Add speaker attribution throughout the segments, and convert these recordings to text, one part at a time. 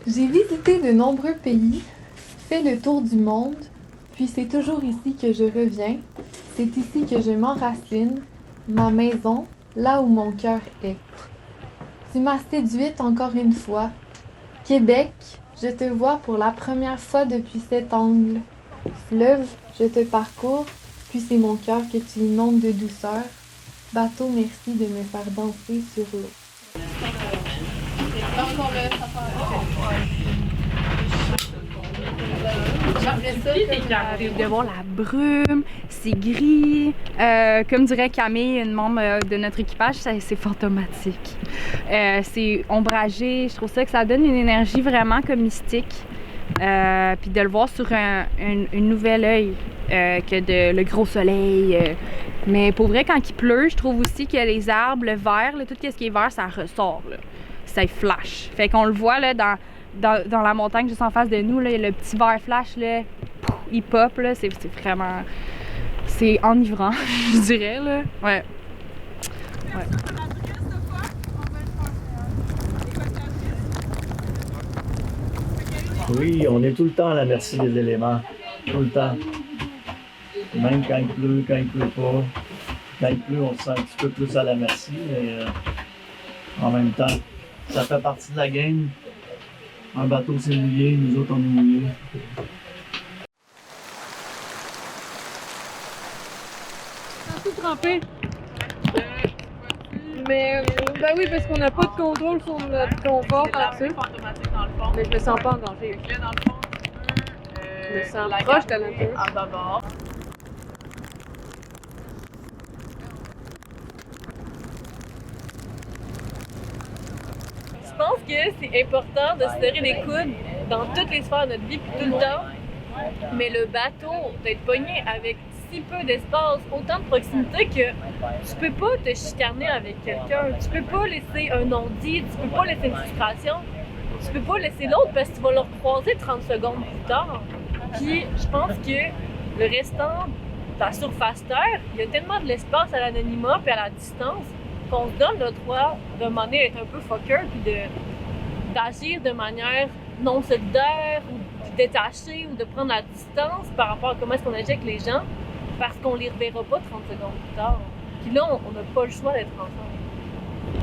Speaker 1: J'ai visité de nombreux pays, fait le tour du monde, puis c'est toujours ici que je reviens. C'est ici que je m'enracine, ma maison, là où mon cœur est. Tu m'as séduite encore une fois. Québec, je te vois pour la première fois depuis cet angle. Fleuve, je te parcours, puis c'est mon cœur que tu inondes de douceur. Bateau, merci de me faire danser sur l'eau.
Speaker 2: De voir la brume, c'est gris. Comme dirait Camille, une membre de notre équipage, c'est fantomatique. C'est ombragé. Je trouve ça que ça donne une énergie vraiment comme mystique. Puis de le voir sur un nouvel œil que le gros soleil. Mais pour vrai, quand il pleut, je trouve aussi que les arbres, le vert, là, tout ce qui est vert, ça ressort. Là. Ça flash. Fait qu'on le voit là, dans la montagne juste en face de nous, là, le petit vert flash, là, il pop, là, c'est vraiment... C'est enivrant, je dirais, là. Ouais.
Speaker 3: Oui, on est tout le temps à la merci des éléments. Tout le temps. Même quand il pleut, quand il pleut pas. Quand il pleut, on se sent un petit peu plus à la merci, mais en même temps, ça fait partie de la game. Un bateau s'est mouillé, nous autres on est mouillés.
Speaker 4: Tout trempé. Mais ben oui, parce qu'on n'a pas de contrôle sur notre confort là-dessus. Mais je me sens pas en danger. Je me sens proche de la nature.
Speaker 5: Je pense que c'est important de se serrer les coudes dans toutes les sphères de notre vie puis tout le temps. Mais le bateau, d'être pogné avec si peu d'espace, autant de proximité que tu peux pas te chicaner avec quelqu'un, tu peux pas laisser un non-dit, tu peux pas laisser une frustration, tu peux pas laisser l'autre parce que tu vas le recroiser 30 secondes plus tard. Puis je pense que le restant de la surface terre, il y a tellement de l'espace à l'anonymat puis à la distance qu'on se donne le droit de demander d'être un peu fucker puis d'agir de manière non solidaire ou détacher ou de prendre la distance par rapport à comment est-ce qu'on agit avec les gens parce qu'on les reverra pas 30 secondes plus tard. Puis là, on n'a pas le choix d'être ensemble.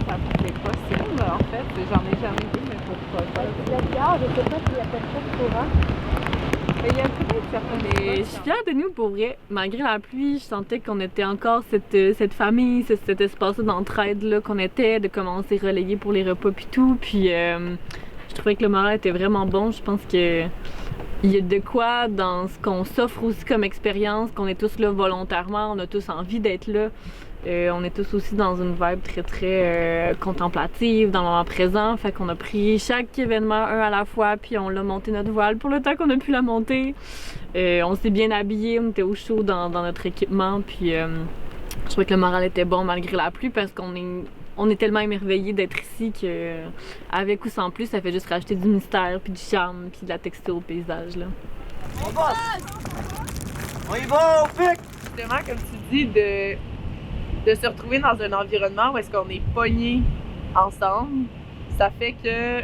Speaker 4: Ça c'est possible, en fait. J'en ai jamais vu, mais pourquoi pas.
Speaker 5: Je sais pas s'il y a personne de courant.
Speaker 4: Mais il y a peut-être certaines...
Speaker 6: Je suis fière de nous pour vrai. Malgré la pluie, je sentais qu'on était encore cette famille, cet espace d'entraide là qu'on était, de comment on s'est relayé pour les repas puis tout. Puis je trouvais que le moral était vraiment bon. Je pense que il y a de quoi dans ce qu'on s'offre aussi comme expérience, qu'on est tous là volontairement, on a tous envie d'être là. On est tous aussi dans une vibe très très contemplative, dans le moment présent. Fait qu'on a pris chaque événement un à la fois, puis on l'a monté notre voile pour le temps qu'on a pu la monter. On s'est bien habillés, on était au chaud dans notre équipement, puis je trouvais que le moral était bon malgré la pluie parce qu'on est tellement émerveillés d'être ici que, avec ou sans plus, ça fait juste rajouter du mystère, puis du charme, puis de la texture au paysage. Là.
Speaker 3: On bosse! On y va, on pique!
Speaker 4: Justement, comme tu dis, de se retrouver dans un environnement où est-ce qu'on est pognés ensemble, ça fait que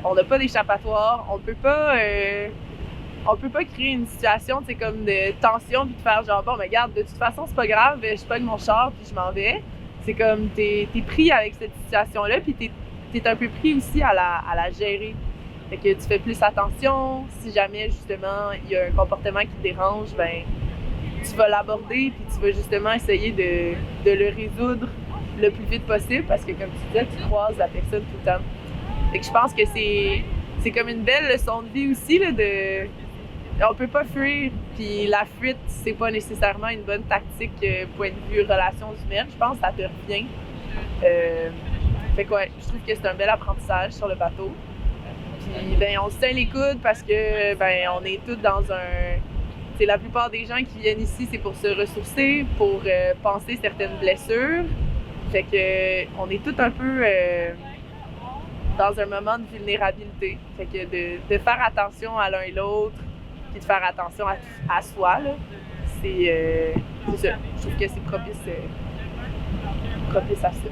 Speaker 4: on n'a pas d'échappatoire, on peut pas créer une situation, c'est comme de tension puis de faire genre bon, mais regarde, de toute façon c'est pas grave, je pogne mon char puis je m'en vais. C'est comme t'es pris avec cette situation-là puis t'es un peu pris aussi à la gérer. Fait que tu fais plus attention, si jamais justement il y a un comportement qui te dérange, ben tu vas l'aborder puis tu vas justement essayer de le résoudre le plus vite possible parce que comme tu disais, tu croises la personne tout le temps. Fait que je pense que c'est comme une belle leçon de vie aussi là, on peut pas fuir puis la fuite c'est pas nécessairement une bonne tactique point de vue relations humaines, je pense que ça te revient. Fait que ouais, je trouve que c'est un bel apprentissage sur le bateau. Puis ben on se tient les coudes parce que ben on est tous dans un... C'est la plupart des gens qui viennent ici, c'est pour se ressourcer, pour penser certaines blessures. Fait que on est tous un peu dans un moment de vulnérabilité. Fait que de faire attention à l'un et l'autre, puis de faire attention à soi, là, c'est ça. Je trouve que c'est propice à ça.